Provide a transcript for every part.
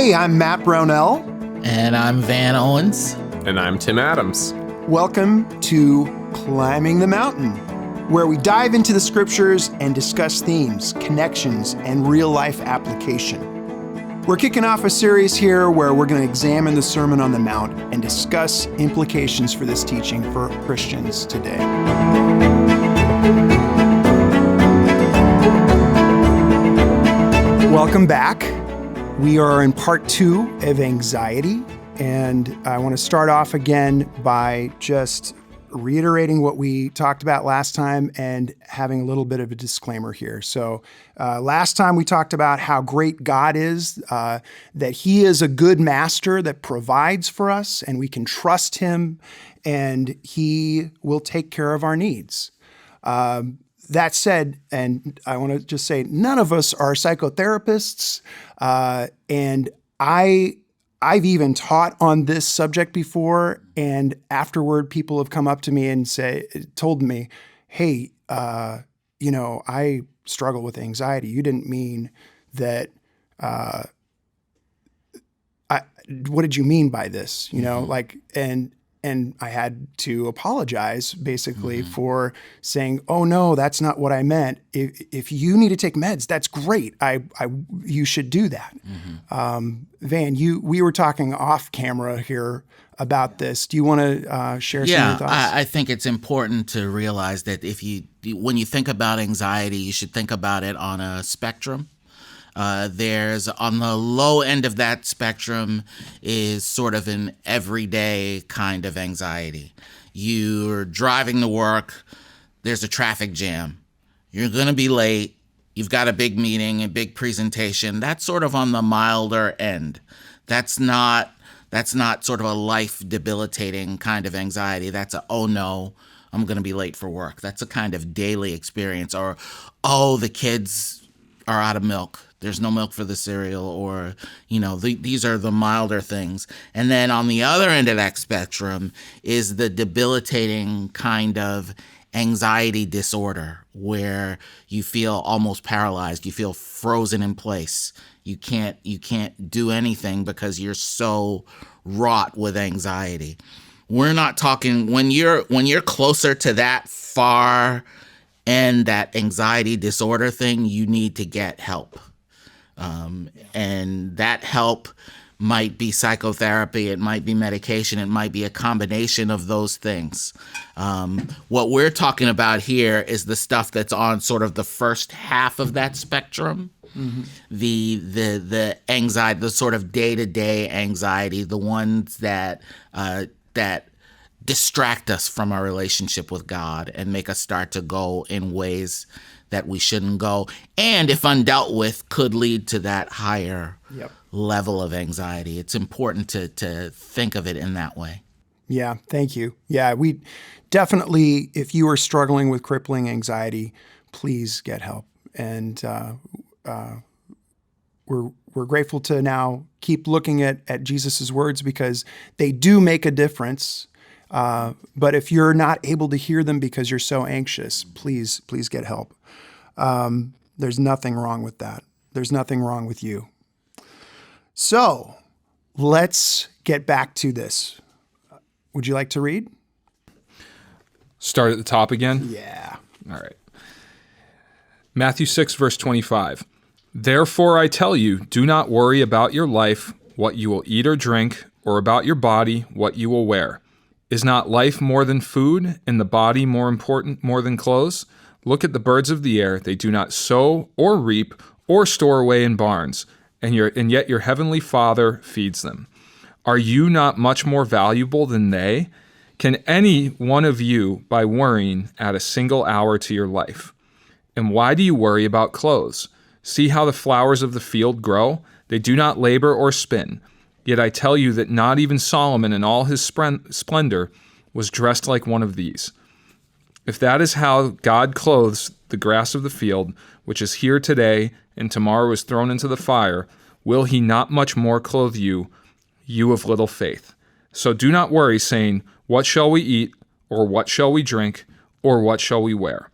Hey, I'm Matt Brownell. And I'm Van Owens. And I'm Tim Adams. Welcome to Climbing the Mountain, where we dive into the scriptures and discuss themes, connections, and real-life application. We're kicking off a series here where we're going to examine the Sermon on the Mount and discuss implications for this teaching for Christians today. Welcome back. We are in part 2 of anxiety, and I want to start off again by just reiterating what we talked about last time and having a little bit of a disclaimer here. So last time we talked about how great God is, that He is a good master that provides for us, and we can trust Him, and He will take care of our needs. That said, and I want to just say, none of us are psychotherapists, and I've even taught on this subject before, and afterward, people have come up to me and told me, "Hey, I struggle with anxiety. You didn't mean that. What did you mean by this? You know, And I had to apologize basically for saying, "Oh no, that's not what I meant. If you need to take meds, that's great. You should do that." Van, we were talking off camera here about this. Do you want to share some of your thoughts? Yeah, I think it's important to realize that when you think about anxiety, you should think about it on a spectrum. There's on the low end of that spectrum is sort of an everyday kind of anxiety. You're driving to work, there's a traffic jam. You're going to be late. You've got a big meeting, a big presentation. That's sort of on the milder end. That's not sort of a life debilitating kind of anxiety. That's oh no, I'm going to be late for work. That's a kind of daily experience. Or, oh, the kids are out of milk. There's no milk for the cereal, or, these are the milder things. And then on the other end of that spectrum is the debilitating kind of anxiety disorder where you feel almost paralyzed. You feel frozen in place. You can't do anything because you're so wrought with anxiety. We're not talking when you're closer to that far end, that anxiety disorder thing, you need to get help. And that help might be psychotherapy, it might be medication, it might be a combination of those things. What we're talking about here is the stuff that's on sort of the first half of that spectrum. The anxiety, the sort of day-to-day anxiety, the ones that distract us from our relationship with God and make us start to go in ways that we shouldn't go, and if undealt with, could lead to that higher level of anxiety. It's important to think of it in that way. Yeah, thank you. Yeah, we definitely, if you are struggling with crippling anxiety, please get help. And we're grateful to now keep looking at Jesus's words because they do make a difference. But if you're not able to hear them because you're so anxious, please get help. There's nothing wrong with that. There's nothing wrong with you. So let's get back to this. Would you like to read? Start at the top again? Yeah. All right. Matthew 6, verse 25. Therefore I tell you, do not worry about your life, what you will eat or drink, or about your body, what you will wear. Is not life more than food, and the body more important more than clothes? Look at the birds of the air. They do not sow or reap or store away in barns, and yet your heavenly Father feeds them. Are you not much more valuable than they? Can any one of you, by worrying, add a single hour to your life? And why do you worry about clothes? See how the flowers of the field grow? They do not labor or spin. Yet I tell you that not even Solomon in all his splendor was dressed like one of these. If that is how God clothes the grass of the field, which is here today and tomorrow is thrown into the fire, will He not much more clothe you, you of little faith? So do not worry, saying, what shall we eat, or what shall we drink, or what shall we wear?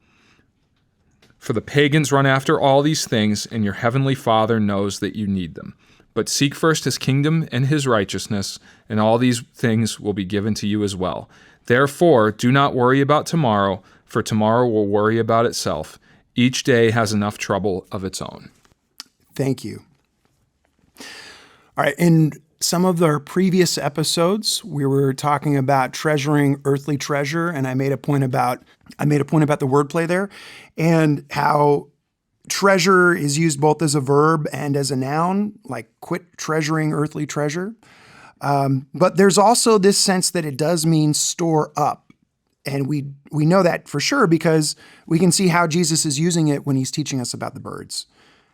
For the pagans run after all these things, and your heavenly Father knows that you need them. But seek first his kingdom and his righteousness, and all these things will be given to you as well. Therefore, do not worry about tomorrow, for tomorrow will worry about itself. Each day has enough trouble of its own. Thank you. All right. In some of our previous episodes, we were talking about treasuring earthly treasure, and I made a point about the wordplay there, and how treasure is used both as a verb and as a noun, like quit treasuring earthly treasure. But there's also this sense that it does mean store up. And we know that for sure because we can see how Jesus is using it when he's teaching us about the birds.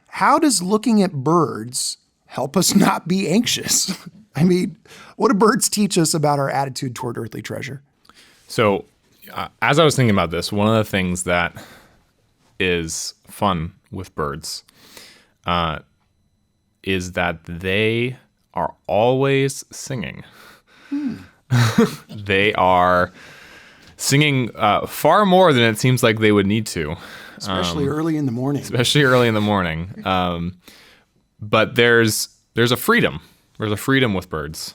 How does looking at birds help us not be anxious? I mean, what do birds teach us about our attitude toward earthly treasure? So as I was thinking about this, one of the things that is fun with birds is that they are always singing. They are singing far more than it seems like they would need to. Especially early in the morning. But there's a freedom. There's a freedom with birds.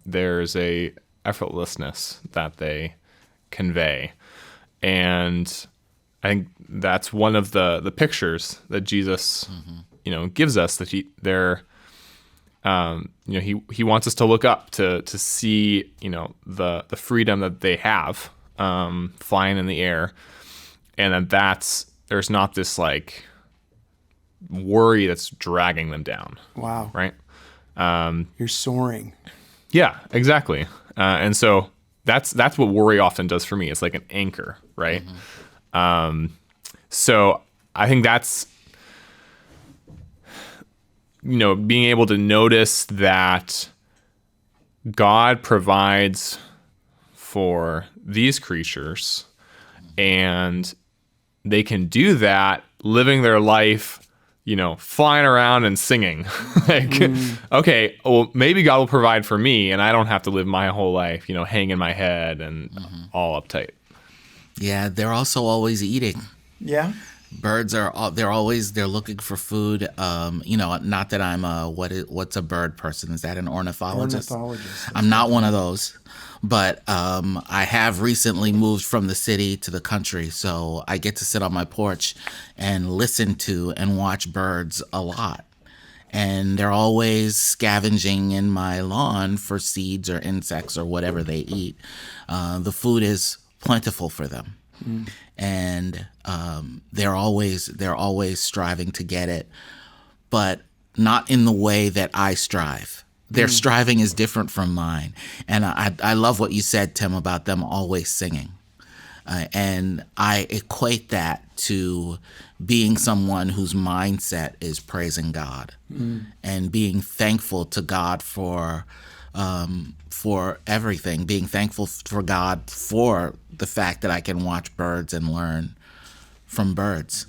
There's a effortlessness that they convey. And I think that's one of the pictures that Jesus, gives us, that he wants us to look up to see, the freedom that they have, flying in the air, and there's not this like worry that's dragging them down. Wow. Right. You're soaring. Yeah, exactly. And so that's what worry often does for me. It's like an anchor, right? So I think that's, being able to notice that God provides for these creatures, and they can do that living their life, flying around and singing. Okay, well, maybe God will provide for me, and I don't have to live my whole life, hanging my head and all uptight. Yeah, they're also always eating. Yeah. Birds they're looking for food. Not that I'm what's a bird person? Is that an ornithologist? I'm not one of those, but I have recently moved from the city to the country, so I get to sit on my porch and listen to and watch birds a lot. And they're always scavenging in my lawn for seeds or insects or whatever they eat. The food is plentiful for them. And they're always striving to get it, but not in the way that I strive. Their striving is different from mine. And I love what you said, Tim, about them always singing. And I equate that to being someone whose mindset is praising God and being thankful to God for everything, being thankful for God for the fact that I can watch birds and learn from birds.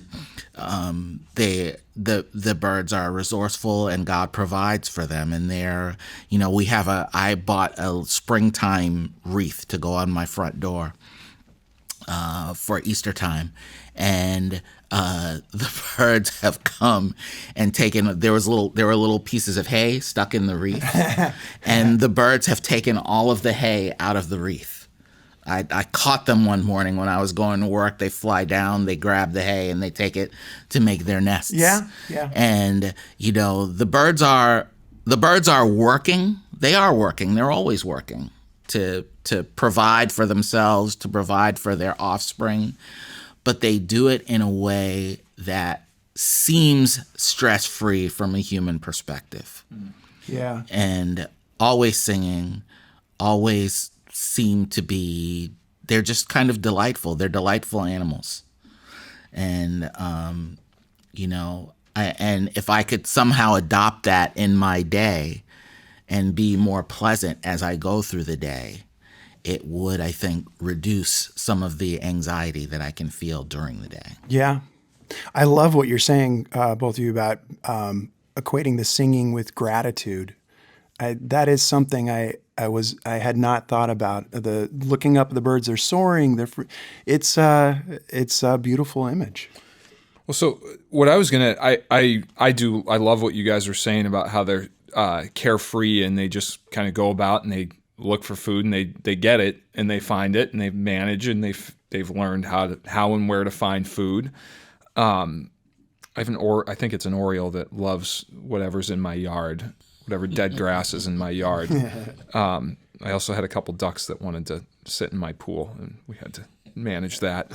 The birds are resourceful, and God provides for them. And I bought a springtime wreath to go on my front door for Easter time, and the birds have come and taken. There were little pieces of hay stuck in the wreath, and the birds have taken all of the hay out of the wreath. I caught them one morning when I was going to work. They fly down, they grab the hay, and they take it to make their nests. Yeah. And the birds are working. They are working. They're always working to provide for themselves, to provide for their offspring. But they do it in a way that seems stress-free from a human perspective. Yeah. And always singing, always seem to be, they're just kind of delightful. They're delightful animals. And, and if I could somehow adopt that in my day and be more pleasant as I go through the day, it would, I think, reduce some of the anxiety that I can feel during the day. Yeah. I love what you're saying, both of you, about equating the singing with gratitude. That is something I had not thought about. The looking up, the birds are soaring. It's a beautiful image. Well, so what I was gonna, I love what you guys are saying about how they're carefree and they just kind of go about and they look for food and they get it and they find it and they manage and they've learned how and where to find food. I have I think it's an Oriole that loves whatever's in my yard, whatever dead grass is in my yard. I also had a couple ducks that wanted to sit in my pool, and we had to manage that.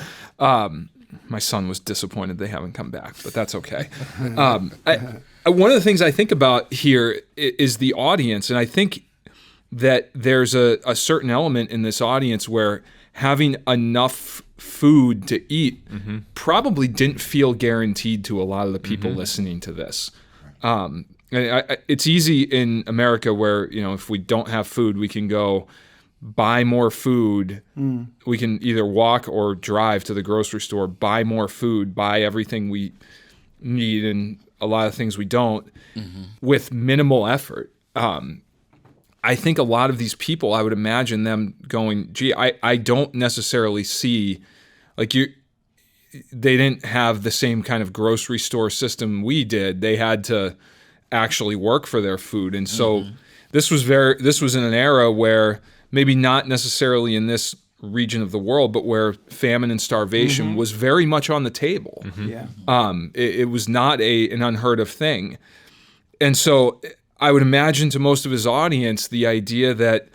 My son was disappointed they haven't come back, but that's okay. One of the things I think about here is the audience, and I think that there's a certain element in this audience where having enough food to eat probably didn't feel guaranteed to a lot of the people listening to this. It's easy in America where, if we don't have food, we can go buy more food. We can either walk or drive to the grocery store, buy more food, buy everything we need and a lot of things we don't with minimal effort. I think a lot of these people, I would imagine them going, gee, I don't necessarily see, like they didn't have the same kind of grocery store system we did. They had to actually work for their food. And so this was in an era where maybe not necessarily in this region of the world, but where famine and starvation was very much on the table. It was not an unheard of thing. And so I would imagine to most of his audience, the idea that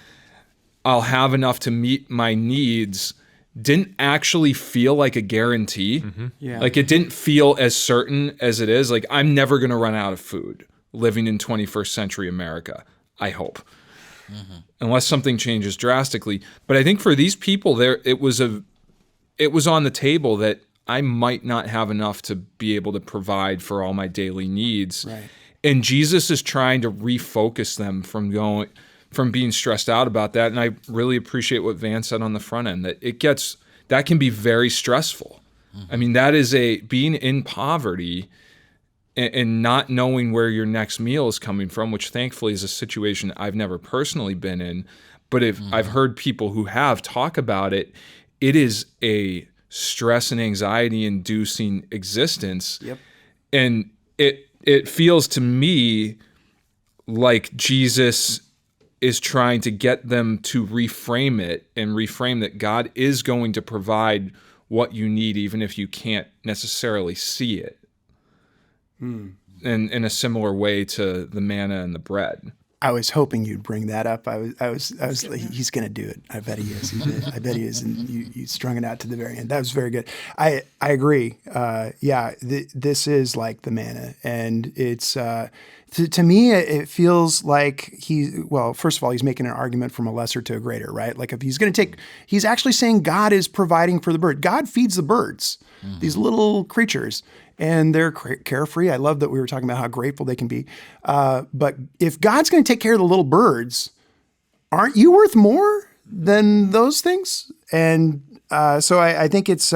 I'll have enough to meet my needs didn't actually feel like a guarantee. Like it didn't feel as certain as it is. Like I'm never going to run out of food living in 21st century America, I hope. Unless something changes drastically. But I think for these people it was on the table that I might not have enough to be able to provide for all my daily needs. Right. And Jesus is trying to refocus them from being stressed out about that. And I really appreciate what Van said on the front end, that can be very stressful. I mean, that is being in poverty and not knowing where your next meal is coming from, which thankfully is a situation I've never personally been in. But if I've heard people who have talk about it, it is a stress and anxiety inducing existence. Yep. And it feels to me like Jesus is trying to get them to reframe it and reframe that God is going to provide what you need, even if you can't necessarily see it. And in a similar way to the manna and the bread. I was hoping you'd bring that up. I was like, he's going to do it. I bet he is. I bet he is. And you strung it out to the very end. That was very good. I agree. This is like the manna, and it's to me it feels like first of all, he's making an argument from a lesser to a greater, right? Like if he's actually saying God is providing for the bird. God feeds the birds, these little creatures. And they're carefree. I love that we were talking about how grateful they can be. But if God's going to take care of the little birds, aren't you worth more than those things? And so I think it's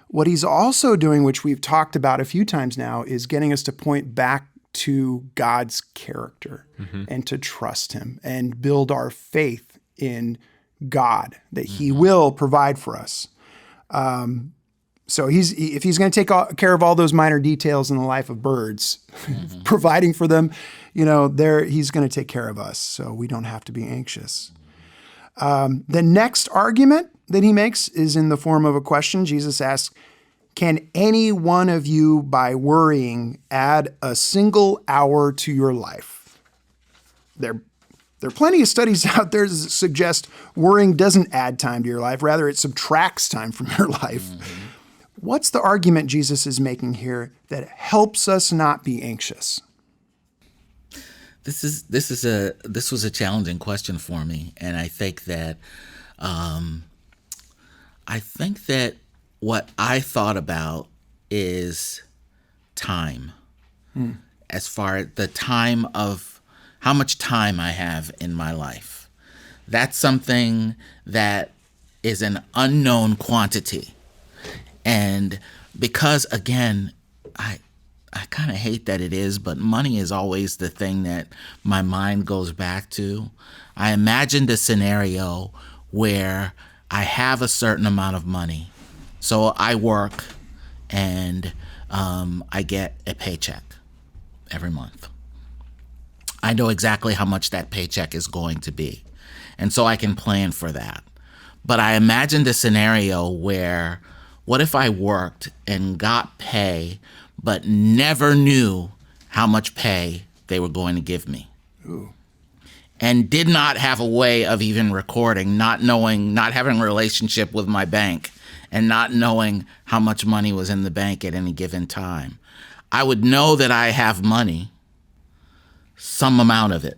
what he's also doing, which we've talked about a few times now, is getting us to point back to God's character and to trust him and build our faith in God, that he will provide for us. So if he's going to take care of all those minor details in the life of birds, providing for them, he's going to take care of us. So we don't have to be anxious. The next argument that he makes is in the form of a question. Jesus asks, can any one of you, by worrying, add a single hour to your life? There are plenty of studies out there that suggest worrying doesn't add time to your life. Rather, it subtracts time from your life. What's the argument Jesus is making here that helps us not be anxious? This was a challenging question for me, and I think that what I thought about is time, as far as the time of how much time I have in my life. That's something that is an unknown quantity. And because, again, I kind of hate that it is, but money is always the thing that my mind goes back to. I imagined a scenario where I have a certain amount of money. So I work and I get a paycheck every month. I know exactly how much that paycheck is going to be. And so I can plan for that. But I imagined a scenario where, what if I worked and got pay, but never knew how much pay they were going to give me? Ooh. And did not have a way of even recording, not knowing, not having a relationship with my bank, and not knowing how much money was in the bank at any given time. I would know that I have money, some amount of it,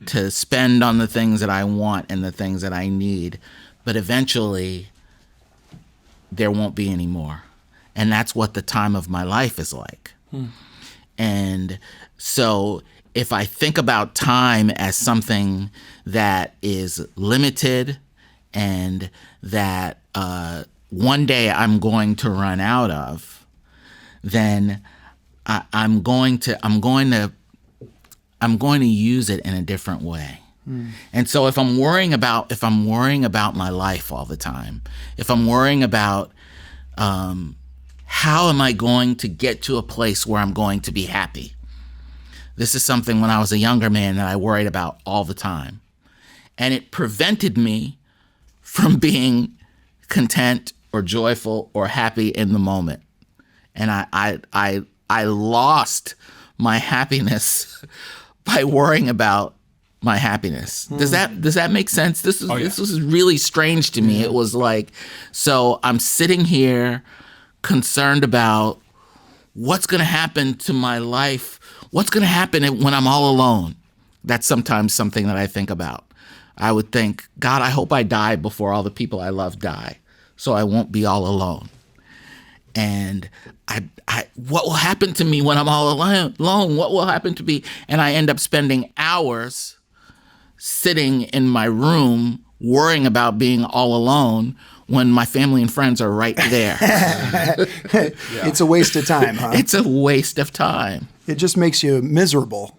to spend on the things that I want and the things that I need, but eventually there won't be any more. And that's what the time of my life is like. And so if I think about time as something that is limited and that one day I'm going to run out of, then I'm going to use it in a different way. And so if I'm worrying about my life all the time, if I'm worrying about how am I going to get to a place where I'm going to be happy? This is something when I was a younger man that I worried about all the time. And it prevented me from being content or joyful or happy in the moment. And I lost my happiness by worrying about my happiness. Does that make sense? This was really strange to me. It was like, so I'm sitting here concerned about what's going to happen to my life. What's going to happen when I'm all alone? That's sometimes something that I think about. I would think, God, I hope I die before all the people I love die, so I won't be all alone. And what will happen to me when I'm all alone? What will happen to me? And I end up spending hours sitting in my room worrying about being all alone when my family and friends are right there. It's a waste of time, huh? It's a waste of time. It just makes you miserable.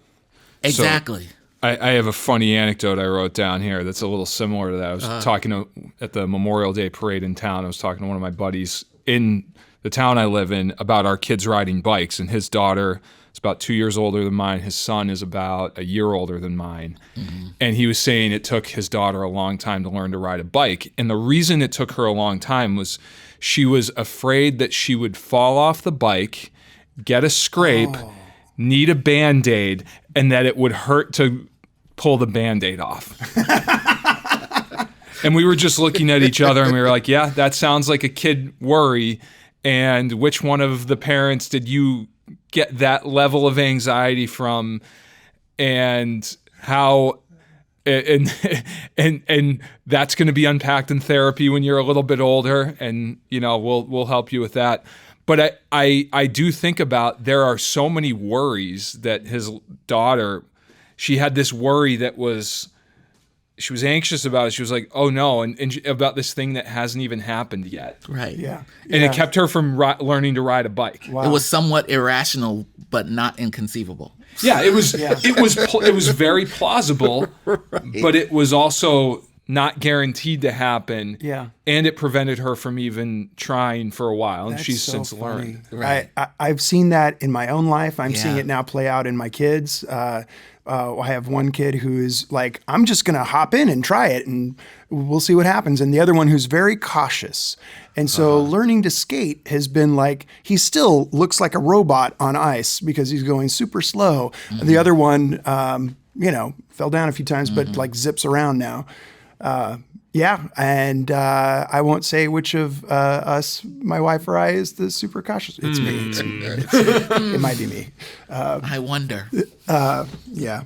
Exactly. I have a funny anecdote I wrote down here that's a little similar to that. I was talking at the Memorial Day parade in town. I was talking to one of my buddies in the town I live in about our kids riding bikes, and his daughter is about 2 years older than mine. His son is about a year older than mine. Mm-hmm. And he was saying it took his daughter a long time to learn to ride a bike. And the reason it took her a long time was she was afraid that she would fall off the bike, get a scrape, need a Band-Aid, and that it would hurt to pull the Band-Aid off. And we were just looking at each other and we were like, yeah, that sounds like a kid worry. And which one of the parents did you get that level of anxiety from? And how, and that's going to be unpacked in therapy when you're a little bit older, and we'll help you with that. But I do think about, there are so many worries that his daughter, she had this worry that she was anxious about it. She was like, oh no, and about this thing that hasn't even happened yet. Right. Yeah. And it kept her from learning to ride a bike. Wow. It was somewhat irrational, but not inconceivable. Yeah, it was. Yeah. It was very plausible, but it was also not guaranteed to happen. Yeah. And it prevented her from even trying for a while, and That's she's so since funny. learned. Right. I've seen that in my own life. I'm seeing Yeah. it now play out in my kids. I have one kid who's like, I'm just going to hop in and try it and we'll see what happens. And the other one who's very cautious. And so learning to skate has been like, he still looks like a robot on ice because he's going super slow. Mm-hmm. The other one, fell down a few times, but like zips around now. And I won't say which of us, my wife or I, is the super cautious. It's me. It might be me. I wonder. Yeah.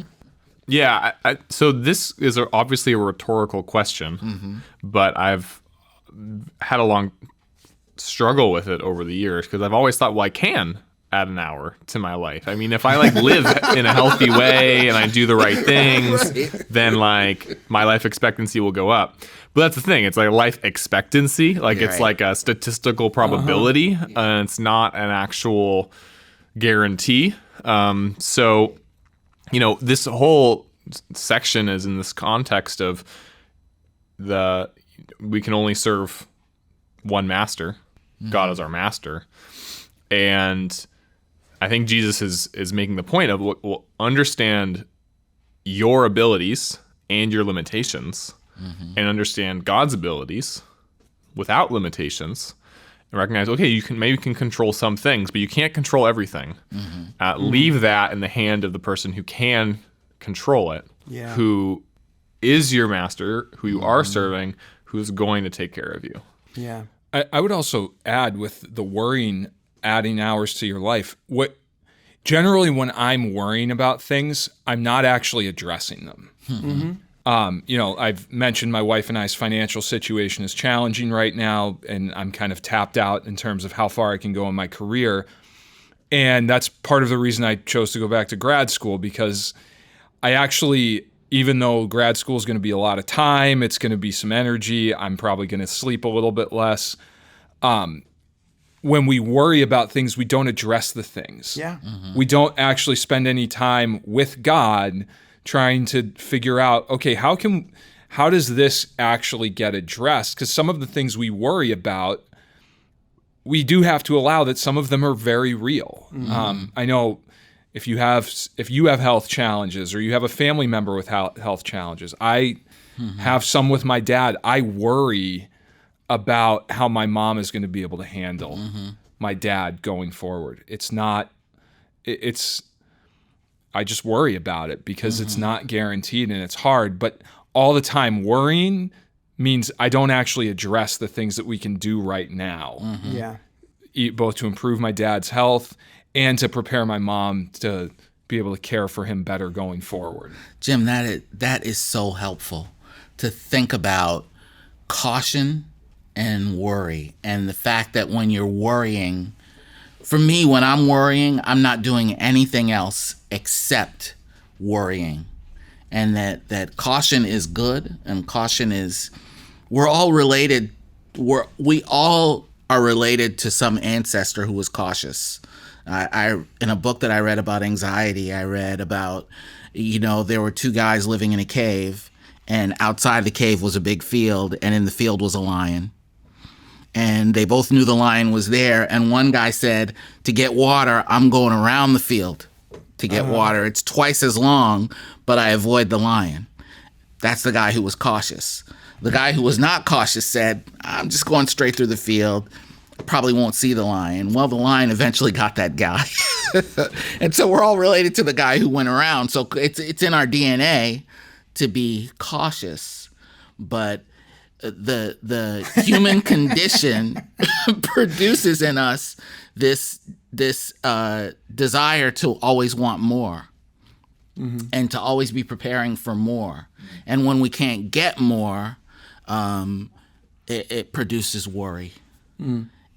Yeah. So this is obviously a rhetorical question, but I've had a long struggle with it over the years because I've always thought, well, I can add an hour to my life. I mean, if I live in a healthy way and I do the right things, then my life expectancy will go up. But that's the thing. It's like life expectancy. It's like a statistical probability. It's not an actual guarantee. So, this whole section is in this context of we can only serve one master. God is our master. And I think Jesus is making the point of, well, understand your abilities and your limitations, and understand God's abilities without limitations, and recognize, okay, you can control some things, but you can't control everything. Leave that in the hand of the person who can control it, who is your master, who you are serving, who's going to take care of you. Yeah. I would also add, with the worrying, adding hours to your life, generally when I'm worrying about things, I'm not actually addressing them. I've mentioned my wife and I's financial situation is challenging right now, and I'm kind of tapped out in terms of how far I can go in my career. And that's part of the reason I chose to go back to grad school, because I actually, even though grad school is going to be a lot of time, it's going to be some energy, I'm probably going to sleep a little bit less. When we worry about things, we don't address the things. Yeah. We don't actually spend any time with God trying to figure out, okay, how does this actually get addressed? Because some of the things we worry about, we do have to allow that some of them are very real. I know if you have health challenges, or you have a family member with health challenges, I have some with my dad. I worry about how my mom is going to be able to handle my dad going forward. I just worry about it because it's not guaranteed and it's hard. But all the time worrying means I don't actually address the things that we can do right now. Both to improve my dad's health and to prepare my mom to be able to care for him better going forward. Jim, that is so helpful to think about caution and worry, and the fact that when you're worrying, for me, when I'm worrying, I'm not doing anything else except worrying. And that caution is good, and caution is, we're all related. We all are related to some ancestor who was cautious. I in a book that I read about anxiety, I read about, there were two guys living in a cave, and outside the cave was a big field, and in the field was a lion. And they both knew the lion was there. And one guy said, to get water, I'm going around the field to get water. It's twice as long, but I avoid the lion. That's the guy who was cautious. The guy who was not cautious said, I'm just going straight through the field. Probably won't see the lion. Well, the lion eventually got that guy. And so we're all related to the guy who went around. So it's in our DNA to be cautious. But the human condition produces in us this desire to always want more, and to always be preparing for more. And when we can't get more, it produces worry.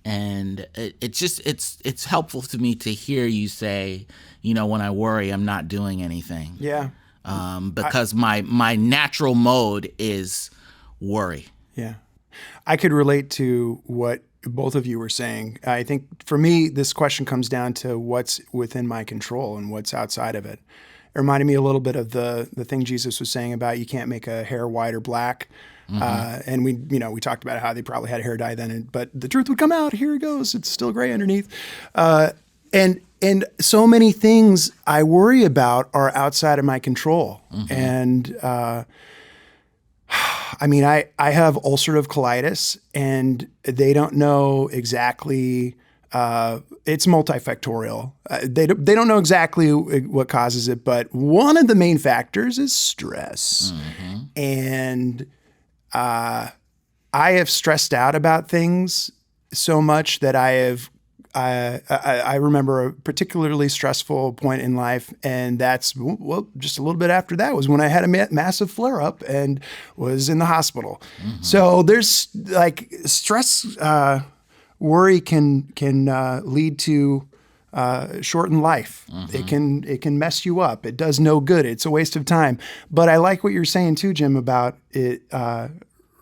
And it's helpful to me to hear you say, when I worry, I'm not doing anything. Yeah. Because my natural mode is worry. Yeah. I could relate to what both of you were saying. I think for me, this question comes down to what's within my control and what's outside of it. It reminded me a little bit of the thing Jesus was saying about you can't make a hair white or black. And we talked about how they probably had hair dye then, but the truth would come out. Here it goes. It's still gray underneath. And so many things I worry about are outside of my control. And, I have ulcerative colitis, and they don't know exactly, it's multifactorial. They don't know exactly what causes it, but one of the main factors is stress. And I have stressed out about things so much that I remember a particularly stressful point in life, and that's, just a little bit after that was when I had a massive flare-up and was in the hospital. So there's stress, worry can lead to shortened life. It can mess you up. It does no good. It's a waste of time. But I like what you're saying too, Jim, about it.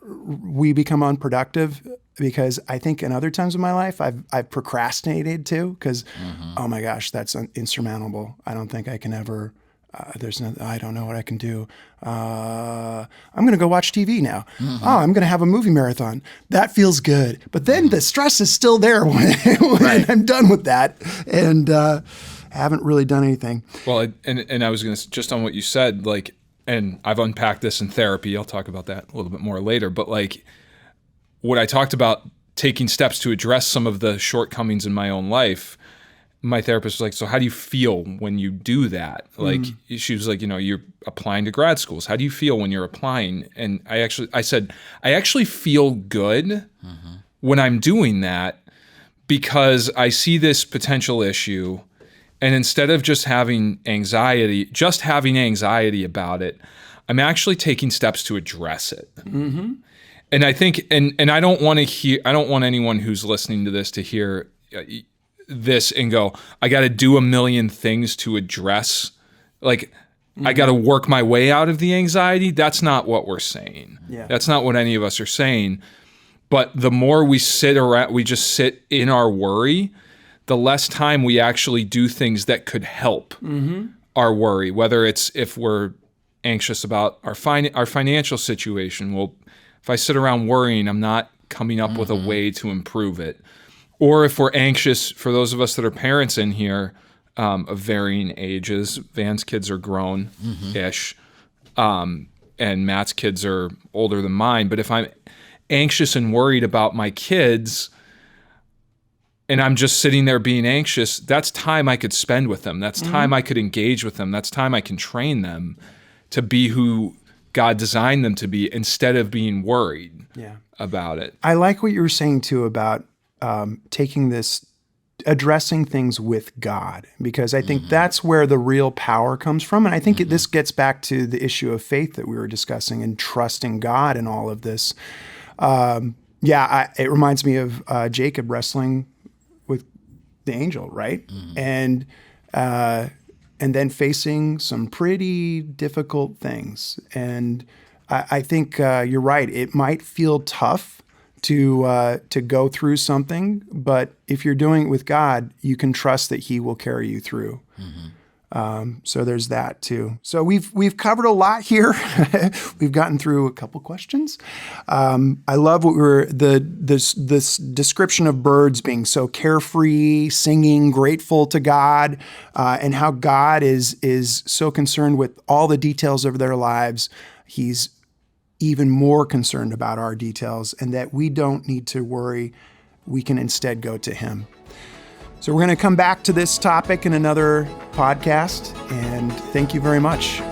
We become unproductive because I think in other times of my life, I've procrastinated too, because, oh my gosh, that's insurmountable. I don't think I can ever there's no, I don't know what I can do. I'm going to go watch TV now. Oh, I'm going to have a movie marathon. That feels good. But then the stress is still there when I'm done with that. And haven't really done anything. Well, and I was going to, just on what you said, like, and I've unpacked this in therapy. I'll talk about that a little bit more later. But like what I talked about, taking steps to address some of the shortcomings in my own life, my therapist was like, so how do you feel when you do that? Like, she was like, you're applying to grad schools. How do you feel when you're applying? And I said, I actually feel good when I'm doing that because I see this potential issue. And instead of just having anxiety about it, I'm actually taking steps to address it. Mm-hmm. And I think, and I don't want anyone who's listening to this to hear this and go, I got to do a million things to address, like, I got to work my way out of the anxiety. That's not what we're saying. Yeah. That's not what any of us are saying. But the more we just sit in our worry, the less time we actually do things that could help our worry, whether it's if we're anxious about our financial situation. Well, if I sit around worrying, I'm not coming up with a way to improve it. Or if we're anxious, for those of us that are parents in here of varying ages, Van's kids are grown-ish, and Matt's kids are older than mine. But if I'm anxious and worried about my kids and I'm just sitting there being anxious, that's time I could spend with them. That's time I could engage with them. That's time I can train them to be who God designed them to be instead of being worried about it. I like what you were saying too about addressing things with God, because I think that's where the real power comes from. And I think this gets back to the issue of faith that we were discussing and trusting God in all of this. It reminds me of Jacob wrestling with the angel, right? And then facing some pretty difficult things. And I think you're right. It might feel tough to go through something, but if you're doing it with God, you can trust that He will carry you through. So there's that too. So we've covered a lot here. We've gotten through a couple questions. I love what this description of birds being so carefree, singing, grateful to God, and how God is so concerned with all the details of their lives. He's even more concerned about our details, and that we don't need to worry. We can instead go to Him. So we're going to come back to this topic in another podcast, and thank you very much.